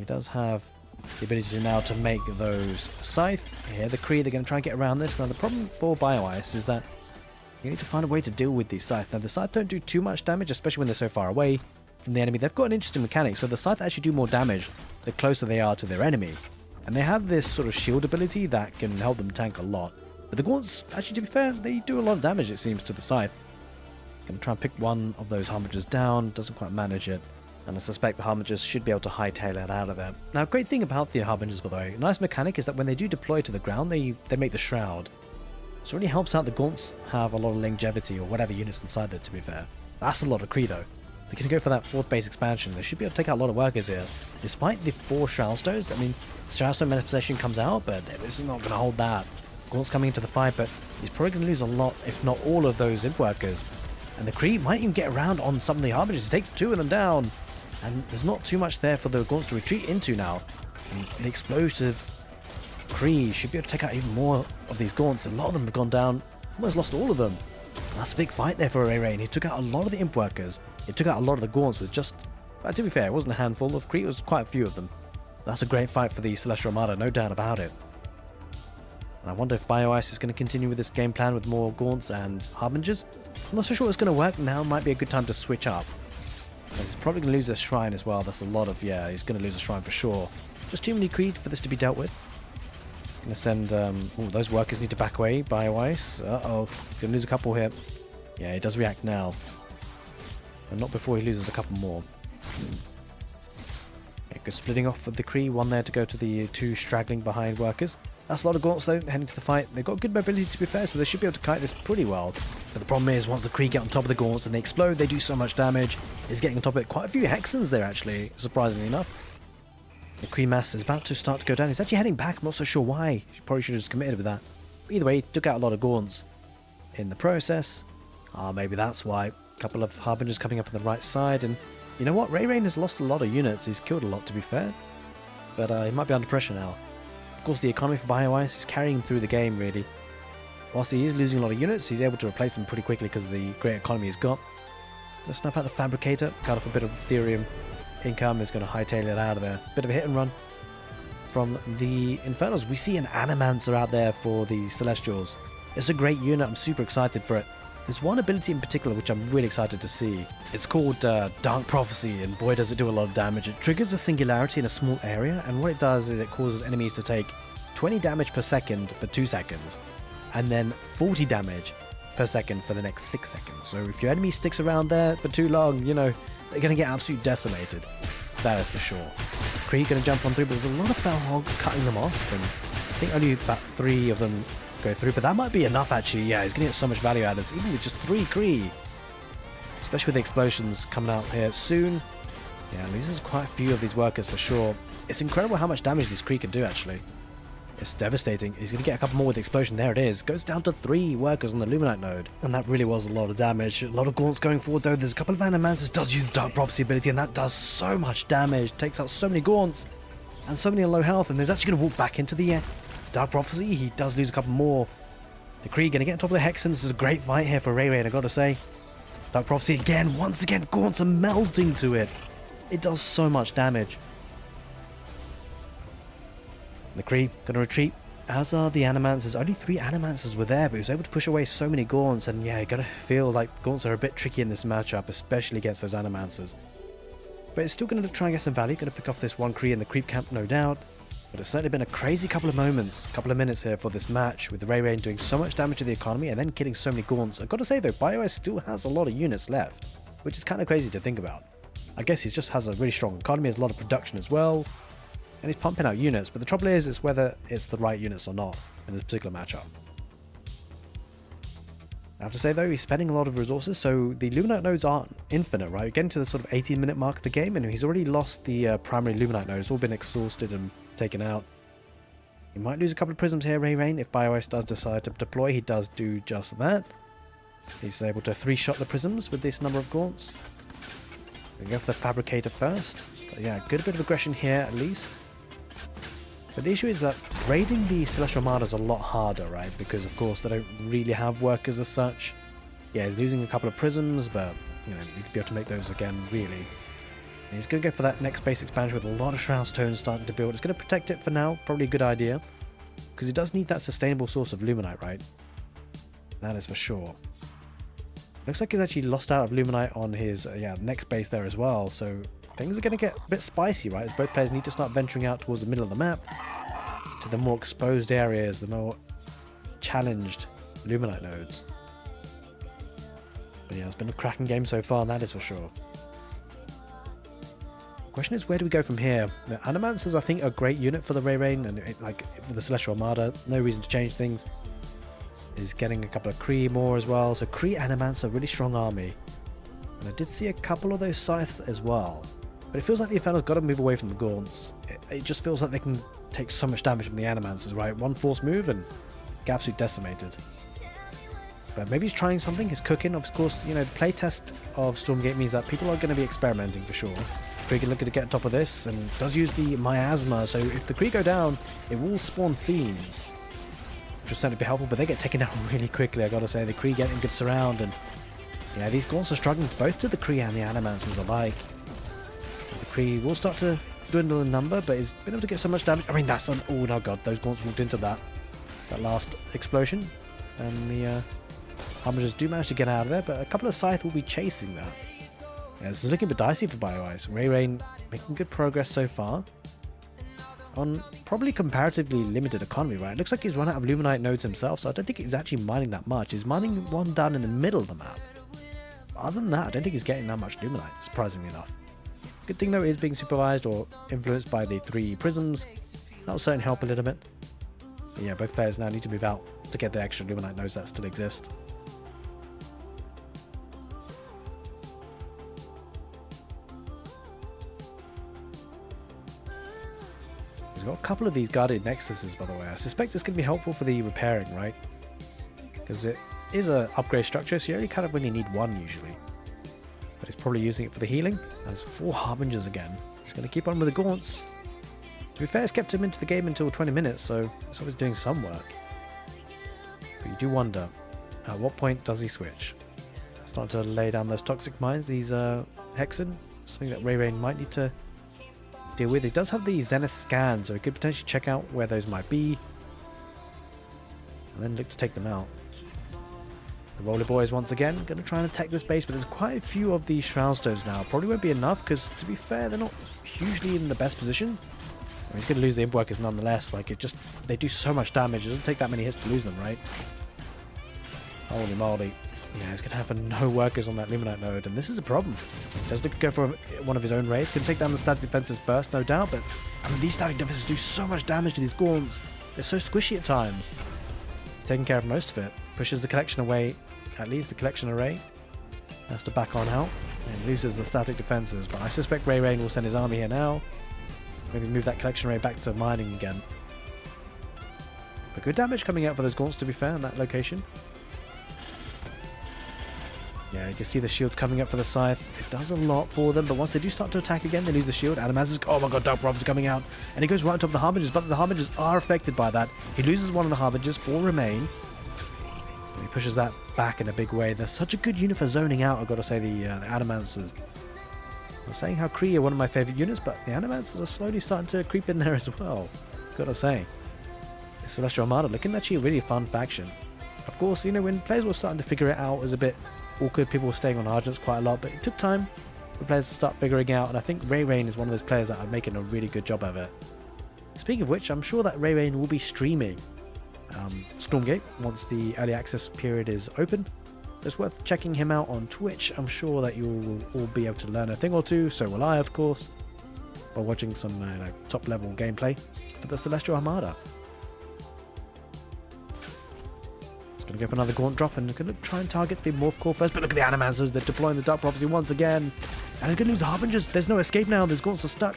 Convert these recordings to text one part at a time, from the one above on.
He does have the ability now to make those Scythe here. The Kree, they're going to try and get around this. Now, the problem for Bio-Ice is that you need to find a way to deal with these Scythe. Now, the Scythe don't do too much damage, especially when they're so far away from the enemy. They've got an interesting mechanic, so the Scythe actually do more damage the closer they are to their enemy. And they have this sort of shield ability that can help them tank a lot. But the Gaunts, actually, to be fair, they do a lot of damage, it seems, to the Scythe. Going to try and pick one of those Harbingers down. Doesn't quite manage it. And I suspect the Harbingers should be able to hightail it out of there. Now, great thing about the Harbingers, by the way, nice mechanic is that when they do deploy to the ground, they make the Shroud. So it really helps out the Gaunts have a lot of longevity, or whatever units inside there, to be fair. That's a lot of Kree, though. They can go for that 4th base expansion. They should be able to take out a lot of workers here. Despite the 4 Shroud Stones, I mean, the Shroud Stone manifestation comes out, but this is not going to hold that. Gaunts coming into the fight, but he's probably going to lose a lot, if not all of those Imp Workers. And the Kree might even get around on some of the Harbingers. He takes 2 of them down. And there's not too much there for the Gaunts to retreat into now. And the explosive Kree should be able to take out even more of these Gaunts. A lot of them have gone down. Almost lost all of them. That's a big fight there for Ray Rain. He took out a lot of the Imp Workers. He took out a lot of the Gaunts with just... But to be fair, it wasn't a handful of Kree. It was quite a few of them. That's a great fight for the Celestial Armada, no doubt about it. And I wonder if Bio-Ice is going to continue with this game plan with more Gaunts and Harbingers. I'm not so sure it's going to work. Now might be a good time to switch up. He's probably going to lose a shrine as well. That's a lot of... Yeah, he's going to lose a shrine for sure. Just too many Kree for this to be dealt with. Going to send... those workers need to back away. Bio-Ice. Uh-oh. He's going to lose a couple here. Yeah, he does react now. And not before he loses a couple more. Yeah, good splitting off of the Kree. One there to go to the 2 straggling behind workers. That's a lot of Gaunts though, heading to the fight. They've got good mobility, to be fair, so they should be able to kite this pretty well. But the problem is, once the Kree get on top of the Gaunts and they explode, they do so much damage. He's getting on top of it. Quite a few Hexens there, actually, surprisingly enough. The Kree mass is about to start to go down. He's actually heading back. I'm not so sure why. He probably should have just committed with that. But either way, he took out a lot of Gaunts in the process. Maybe that's why. A couple of Harbingers coming up on the right side. And you know what? Ray Rain has lost a lot of units. He's killed a lot, to be fair. But he might be under pressure now. Of course, the economy for Bio-Ice is carrying him through the game, really. Whilst he is losing a lot of units, he's able to replace them pretty quickly because of the great economy he's got. Let's snap out the Fabricator. Cut off a bit of Ethereum income. Is going to hightail it out of there. Bit of a hit and run from the Infernals. We see an Animancer out there for the Celestials. It's a great unit. I'm super excited for it. There's one ability in particular which I'm really excited to see. It's called Dark Prophecy, and boy does it do a lot of damage. It triggers a singularity in a small area, and what it does is it causes enemies to take 20 damage per second for 2 seconds, and then 40 damage per second for the next 6 seconds. So if your enemy sticks around there for too long, you know, they're going to get absolutely decimated. That is for sure. Kree going to jump on through, but there's a lot of Fell Hog cutting them off, and I think only about 3 of them go through, but that might be enough actually. Yeah, he's going to get so much value out of this, even with just 3 Kree. Especially with the explosions coming out here soon. Yeah, loses quite a few of these workers for sure. It's incredible how much damage these Kree can do actually. It's devastating. He's going to get a couple more with the explosion. There it is. Goes down to 3 workers on the Luminite node. And that really was a lot of damage. A lot of Gaunts going forward though. There's a couple of Animancers does use the Dark Prophecy ability, and that does so much damage. Takes out so many Gaunts. And so many on low health. And there's actually going to walk back into the Dark Prophecy. He does lose a couple more. The Kree going to get on top of the Hexens. This is a great fight here for Ray Rain, I got to say. Dark Prophecy again. Once again, Gaunts are melting to it. It does so much damage. The Kree going to retreat, as are the Animancers. Only 3 Animancers were there, but he was able to push away so many Gaunts. And yeah, you got to feel like Gaunts are a bit tricky in this matchup, especially against those Animancers. But it's still going to try and get some value. Going to pick off this one Kree in the creep camp, no doubt. But it's certainly been a crazy couple of minutes here for this match, with Ray Rain doing so much damage to the economy and then killing so many Gaunts. I've got to say though, Bio-Ice still has a lot of units left, which is kind of crazy to think about. I guess he just has a really strong economy, has a lot of production as well, and he's pumping out units, but the trouble is whether it's the right units or not in this particular matchup. I have to say though, he's spending a lot of resources, so the Luminite nodes aren't infinite, right? We're getting to the sort of 18-minute mark of the game, and he's already lost the primary Luminite node. It's all been exhausted and taken out. He might lose a couple of prisms here, Ray Rain. If Bio-Ice does decide to deploy, he does do just that. He's able to 3-shot the prisms with this number of Gaunts. We go for the Fabricator first. But yeah, good bit of aggression here at least. But the issue is that raiding the Celestial Armada is a lot harder, right? Because of course they don't really have workers as such. Yeah, he's losing a couple of prisms, but you know, you could be able to make those again, really. He's going to go for that next base expansion with a lot of Shroud Stones starting to build. It's going to protect it for now. Probably a good idea. Because he does need that sustainable source of Luminite, right? That is for sure. Looks like he's actually lost out of Luminite on his next base there as well. So things are going to get a bit spicy, right? As both players need to start venturing out towards the middle of the map. To the more exposed areas, the more challenged Luminite nodes. But yeah, it's been a cracking game so far, that is for sure. Question is, where do we go from here? The Animancers, I think, are a great unit for the Ray Rain, and like for the Celestial Armada, no reason to change things. Is getting a couple of Kree more as well, so Kree Animancer, really strong army. And I did see a couple of those scythes as well. But it feels like the Inferno's got to move away from the Gaunts. It just feels like they can take so much damage from the Animancers, right? One force move and get absolutely decimated. But maybe he's trying something, he's cooking. Of course, you know, the playtest of Stormgate means that people are going to be experimenting for sure. Kree looking to get on top of this and does use the miasma, so if the Kree go down, it will spawn fiends, which will certainly be helpful, but they get taken out really quickly, I gotta say. The Kree getting good surround, and yeah, these Gaunts are struggling both to the Kree and the Animancers alike. The Kree will start to dwindle in number, but he's been able to get so much damage. I mean, that's an... oh no god, those Gaunts walked into that last explosion, and the Harbingers do manage to get out of there, but a couple of Scythe will be chasing that. Yeah, this is looking a bit dicey for BioIce. Ray Rain making good progress so far on probably comparatively limited economy, right? It looks like he's run out of Luminite nodes himself, so I don't think he's actually mining that much. He's mining one down in the middle of the map. Other than that, I don't think he's getting that much Luminite, surprisingly enough. Good thing though, is being supervised or influenced by the 3 prisms. That will certainly help a little bit. But yeah, both players now need to move out to get the extra Luminite nodes that still exist. He's got a couple of these guarded nexuses, by the way. I suspect it's going to be helpful for the repairing, right? Because it is an upgrade structure, so you only kind of really need one usually. But he's probably using it for the healing. There's 4 Harbingers again. He's going to keep on with the Gaunts. To be fair, it's kept him into the game until 20 minutes, so he's always doing some work. But you do wonder, at what point does he switch? Starting to lay down those toxic mines, these Hexen. Something that Ray Rain might need to deal with. He does have the Zenith scan, so he could potentially check out where those might be and then look to take them out. The Roller Boys once again going to try and attack this base, but there's quite a few of these Shroud Stones now. Probably won't be enough because, to be fair, they're not hugely in the best position. I mean, he's going to lose the Imp Workers nonetheless. Like, they do so much damage. It doesn't take that many hits to lose them, right? Holy moly. Yeah, he's going to have no workers on that Luminite node, and this is a problem. Does look to go for one of his own raids. Can take down the static defenses first, no doubt, but I mean, these static defenses do so much damage to these Gaunts. They're so squishy at times. He's taking care of most of it. Pushes the collection away, at least the collection array. Has to back on out, and loses the static defenses, but I suspect Ray Rain will send his army here now. Maybe move that collection array back to mining again. But good damage coming out for those Gaunts, to be fair, in that location. Yeah, you can see the shield coming up for the Scythe. It does a lot for them, but once they do start to attack again, they lose the shield. Animaz's, oh my god, Dark Prophet is coming out. And he goes right on top of the Harbingers, but the Harbingers are affected by that. He loses one of the Harbingers, 4 remain. And he pushes that back in a big way. They're such a good unit for zoning out, I've got to say, the Animancers. I was saying how Kree are one of my favourite units, but the Animancers are slowly starting to creep in there as well, got to say. The Celestial Armada looking actually a really fun faction. Of course, you know, when players were starting to figure it out, it was a bit awkward. People were staying on Argents quite a lot, but it took time for players to start figuring out, and I think Ray Rain is one of those players that are making a really good job of it. Speaking of which, I'm sure that Ray Rain will be streaming Stormgate once the early access period is open. It's worth checking him out on Twitch. I'm sure that you will all be able to learn a thing or two, so will I, of course, by watching some top level gameplay for the Celestial Armada. Going to go for another Gaunt drop and going to try and target the Morph Core first, but look at the Animancers, they're deploying the Dark Prophecy once again, and he's going to lose the Harbingers. There's no escape now, those Gaunts are stuck,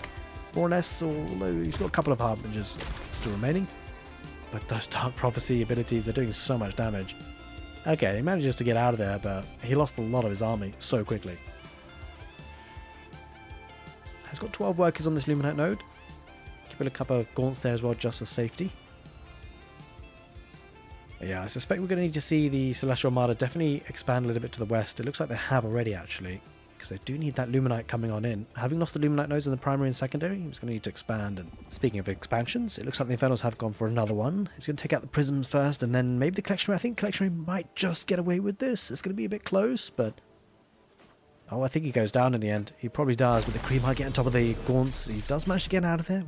more or less, although he's got a couple of Harbingers still remaining, but those Dark Prophecy abilities, they're doing so much damage. Okay, he manages to get out of there, but he lost a lot of his army so quickly. He's got 12 workers on this Luminite node, keeping a couple of Gaunts there as well just for safety. Yeah, I suspect we're going to need to see the Celestial Armada definitely expand a little bit to the west. It looks like they have already, actually. because they do need that Luminite coming on in. Having lost the Luminite nodes in the primary and secondary, he's going to need to expand. And speaking of expansions, it looks like the Infernals have gone for another one. He's going to take out the Prisms first, and then maybe the Collection Room. I think Collection Room might just get away with this. It's going to be a bit close, but... Oh, I think he goes down in the end. He probably does, but the Kree might get on top of the Gaunts. He does manage to get out of there with